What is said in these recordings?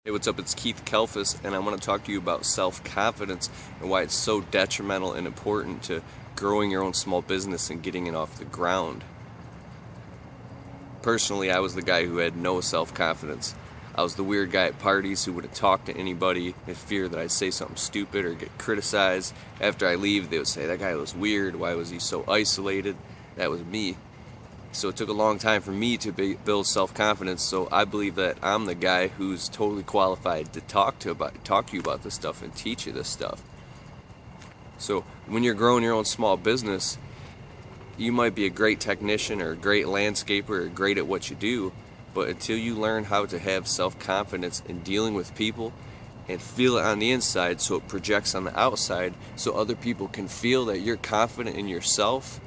Hey, what's up? It's Keith Kelfis, and I want to talk to you about self-confidence and why it's so detrimental and important to growing your own small business and getting it off the ground. Personally, I was the guy who had no self-confidence. I was the weird guy at parties who wouldn't talk to anybody in fear that I'd say something stupid or get criticized. After I leave, they would say, "That guy was weird. Why was he so isolated?" That was me. So it took a long time for me to build self-confidence, so I believe that I'm the guy who's totally qualified to talk to you about this stuff and teach you this stuff. So when you're growing your own small business, you might be a great technician or a great landscaper or great at what you do, but until you learn how to have self-confidence in dealing with people and feel it on the inside so it projects on the outside so other people can feel that you're confident in yourself,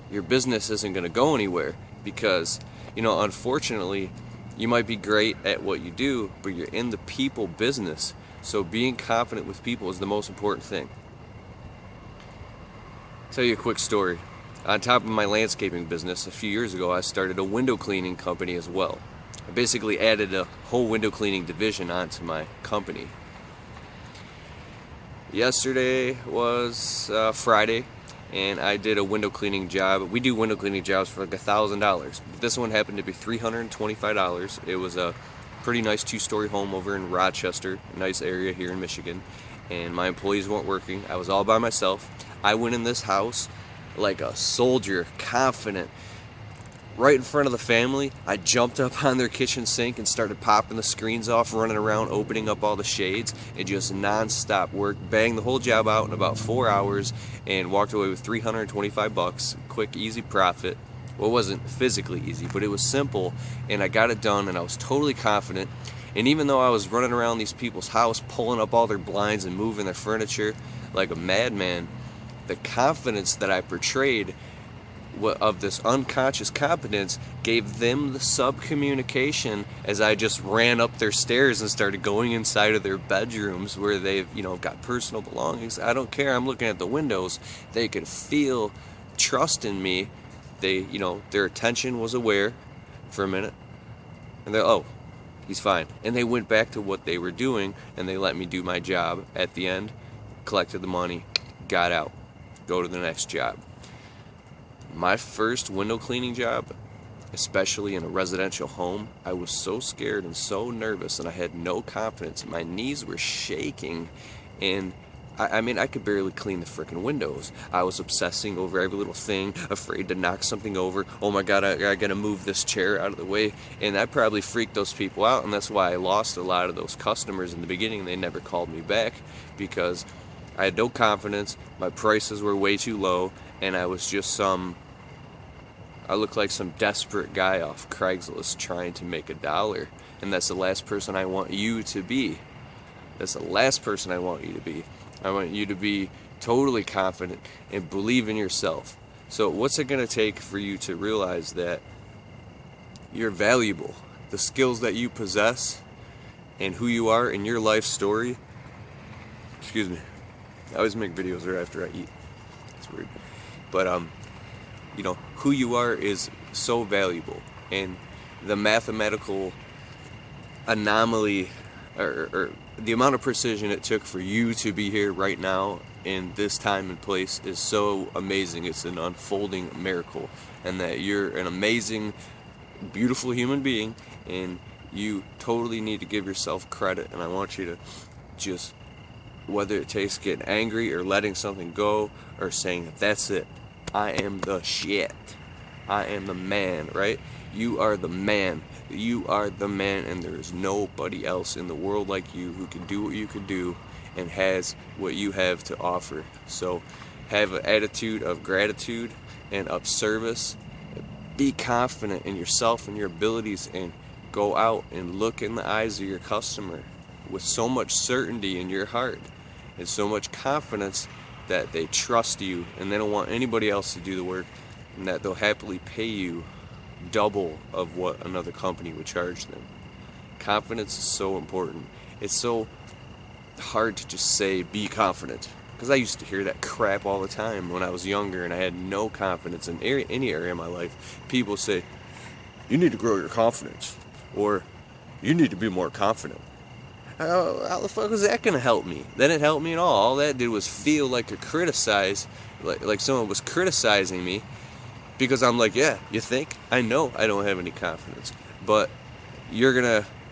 your business isn't going to go anywhere. Because, unfortunately, you might be great at what you do, but you're in the people business. So being confident with people is the most important thing. I'll tell you a quick story. On top of my landscaping business, a few years ago, I started a window cleaning company as well. I basically added a whole window cleaning division onto my company. Yesterday was Friday, and I did a window cleaning job. We do window cleaning jobs for like $1,000. This one happened to be $325. It was a pretty nice two-story home over in Rochester, a nice area here in Michigan, and my employees weren't working. I was all by myself. I went in this house like a soldier, confident. Right in front of the family, I jumped up on their kitchen sink and started popping the screens off, running around, opening up all the shades, and just non-stop work. Banged the whole job out in about 4 hours and walked away with $325. Quick, easy profit. Well, it wasn't physically easy, but it was simple, and I got it done, and I was totally confident. And even though I was running around these people's house, pulling up all their blinds and moving their furniture like a madman, the confidence that I portrayed of this unconscious competence gave them the sub-communication as I just ran up their stairs and started going inside of their bedrooms where they've got personal belongings. I don't care, I'm looking at the windows. They could feel trust in me. They, their attention was aware for a minute, and they're, "Oh, he's fine," and they went back to what they were doing, and they let me do my job. At the end, collected the money, got out, go to the next job. My first window cleaning job, especially in a residential home, I was so scared and so nervous, and I had no confidence. My knees were shaking, and I could barely clean the frickin' windows. I was obsessing over every little thing, afraid to knock something over. Oh my God, I gotta move this chair out of the way. And that probably freaked those people out, and that's why I lost a lot of those customers in the beginning. They never called me back because I had no confidence, my prices were way too low, and I was just I looked like some desperate guy off Craigslist trying to make $1. And that's the last person I want you to be. That's the last person I want you to be. I want you to be totally confident and believe in yourself. So what's it going to take for you to realize that you're valuable? The skills that you possess and who you are in your life story. Excuse me. I always make videos right after I eat. It's weird. But who you are is so valuable, and the mathematical anomaly or the amount of precision it took for you to be here right now in this time and place is so amazing. It's an unfolding miracle, and that you're an amazing, beautiful human being, and you totally need to give yourself credit. And I want you to just, whether it takes getting angry or letting something go or saying, "That's it, I am the shit, I am the man," right? You are the man. You are the man, and there is nobody else in the world like you who can do what you can do and has what you have to offer. So have an attitude of gratitude and of service. Be confident in yourself and your abilities, and go out and look in the eyes of your customer with so much certainty in your heart and so much confidence that they trust you and they don't want anybody else to do the work, and that they'll happily pay you double of what another company would charge them. Confidence is so important. It's so hard to just say be confident, because I used to hear that crap all the time when I was younger and I had no confidence in any area of my life. People say, "You need to grow your confidence," or "You need to be more confident." How the fuck was that gonna help me? That didn't help me at all that did was feel like like someone was criticizing me, because I'm like, yeah, you think? I know I don't have any confidence, but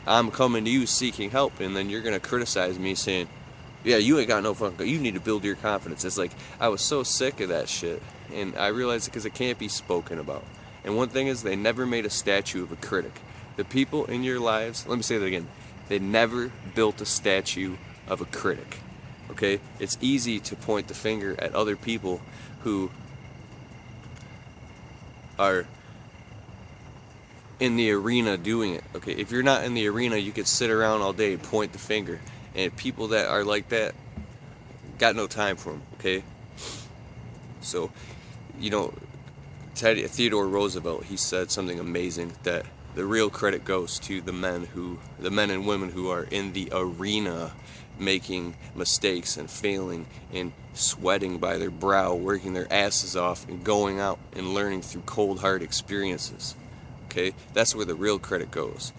I'm coming to you seeking help, and then you're gonna criticize me saying, yeah, you ain't got no fucking, you need to build your confidence. It's like, I was so sick of that shit, and I realized it because it can't be spoken about. And one thing is, they never made a statue of a critic. The people in your lives, let me say that again, they never built a statue of a critic. Okay? It's easy to point the finger at other people who are in the arena doing it. Okay, if you're not in the arena, you could sit around all day, point the finger, and people that are like that got no time for them. Okay, so Theodore Roosevelt, he said something amazing, that the real credit goes to the men and women who are in the arena, making mistakes and failing and sweating by their brow, working their asses off, and going out and learning through cold hard experiences. Okay, that's where the real credit goes.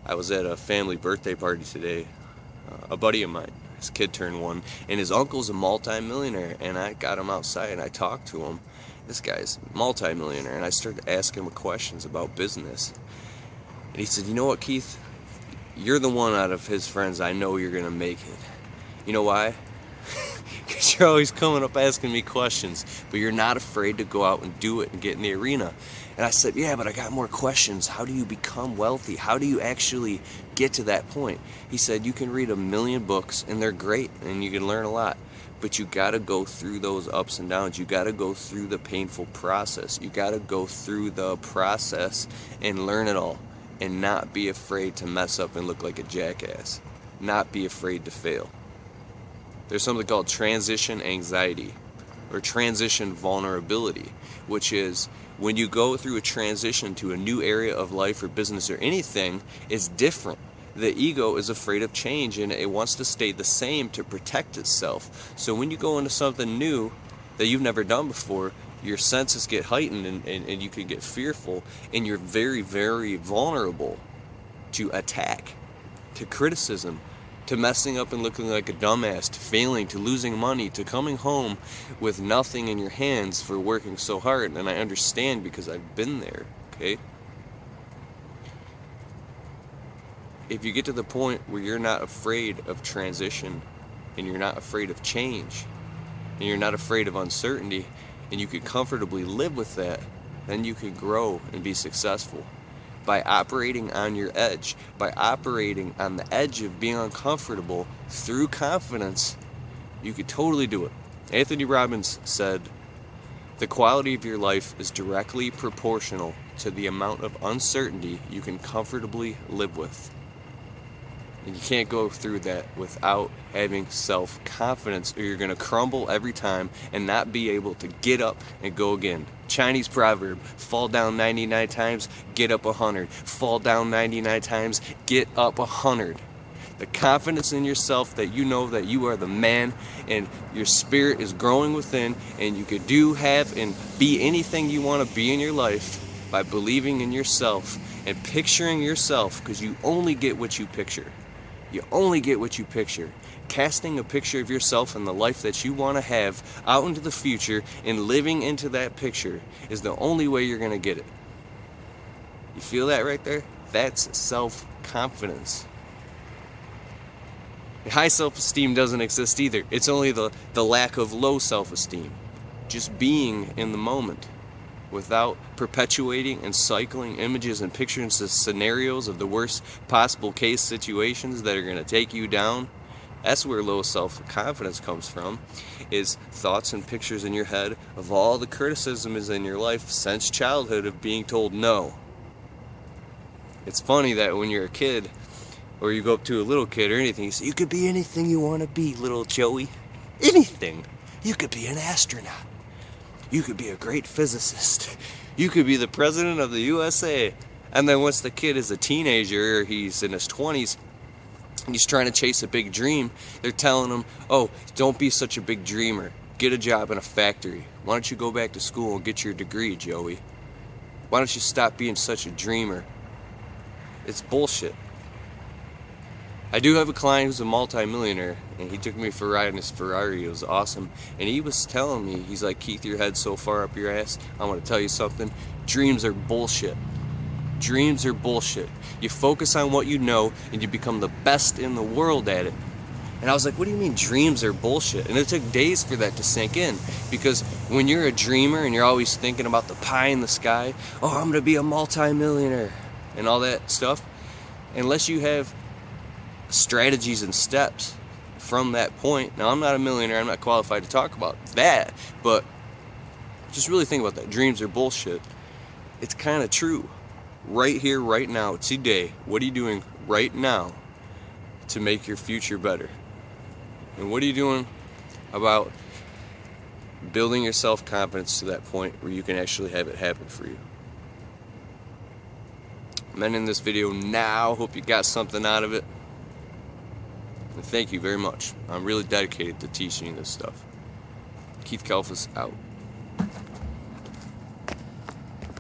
I was at a family birthday party today. A buddy of mine, his kid turned 1, and his uncle's a multi-millionaire, and I got him outside and I talked to him. This guy's multi-millionaire, and I started asking him questions about business. And he said, you know what, Keith? You're the one out of his friends I know you're gonna make it. You know why? Because you're always coming up asking me questions, but you're not afraid to go out and do it and get in the arena. And I said, yeah, but I got more questions. How do you become wealthy? How do you actually get to that point? He said, you can read 1,000,000 books, and they're great, and you can learn a lot. But you gotta go through those ups and downs. You gotta go through the painful process. You gotta go through the process and learn it all. And not be afraid to mess up and look like a jackass. Not be afraid to fail. There's something called transition anxiety, or transition vulnerability, which is when you go through a transition to a new area of life or business or anything, it's different. The ego is afraid of change, and it wants to stay the same to protect itself. So when you go into something new that you've never done before, your senses get heightened, and you can get fearful, and you're very, very vulnerable to attack, to criticism, to messing up and looking like a dumbass, to failing, to losing money, to coming home with nothing in your hands for working so hard. And I understand, because I've been there. Okay? If you get to the point where you're not afraid of transition, and you're not afraid of change, and you're not afraid of uncertainty, and you could comfortably live with that, then you could grow and be successful. By operating on your edge, by operating on the edge of being uncomfortable through confidence, you could totally do it. Anthony Robbins said, the quality of your life is directly proportional to the amount of uncertainty you can comfortably live with. And you can't go through that without having self-confidence, or you're going to crumble every time and not be able to get up and go again. Chinese proverb, fall down 99 times, get up 100. Fall down 99 times, get up 100. The confidence in yourself that you know that you are the man, and your spirit is growing within, and you could do, have, and be anything you want to be in your life by believing in yourself and picturing yourself, because you only get what you picture. You only get what you picture. Casting a picture of yourself and the life that you want to have out into the future and living into that picture is the only way you're going to get it. You feel that right there? That's self-confidence. High self-esteem doesn't exist either. It's only the lack of low self-esteem. Just being in the moment, without perpetuating and cycling images and pictures and scenarios of the worst possible case situations that are going to take you down. That's where low self-confidence comes from, is thoughts and pictures in your head of all the criticisms in your life since childhood of being told no. It's funny that when you're a kid, or you go up to a little kid or anything, you say, you could be anything you want to be, little Joey. Anything. You could be an astronaut. You could be a great physicist. You could be the president of the USA. And then once the kid is a teenager, or he's in his 20s, and he's trying to chase a big dream, they're telling him, oh, don't be such a big dreamer. Get a job in a factory. Why don't you go back to school and get your degree, Joey? Why don't you stop being such a dreamer? It's bullshit. I do have a client who's a multi-millionaire, and he took me for a ride in his Ferrari. It was awesome. And he was telling me, he's like, Keith, your head's so far up your ass, I want to tell you something. Dreams are bullshit. Dreams are bullshit. You focus on what you know, and you become the best in the world at it. And I was like, what do you mean dreams are bullshit? And it took days for that to sink in. Because when you're a dreamer and you're always thinking about the pie in the sky, oh, I'm going to be a multi-millionaire, and all that stuff, unless you have strategies and steps from that point. Now, I'm not a millionaire, I'm not qualified to talk about that, but just really think about that. Dreams are bullshit. It's kind of true. Right here, right now, today, what are you doing right now to make your future better? And what are you doing about building your self-confidence to that point where you can actually have it happen for you? I'm ending this video now. Hope you got something out of it. And thank you very much. I'm really dedicated to teaching you this stuff. Keith Kalfas out.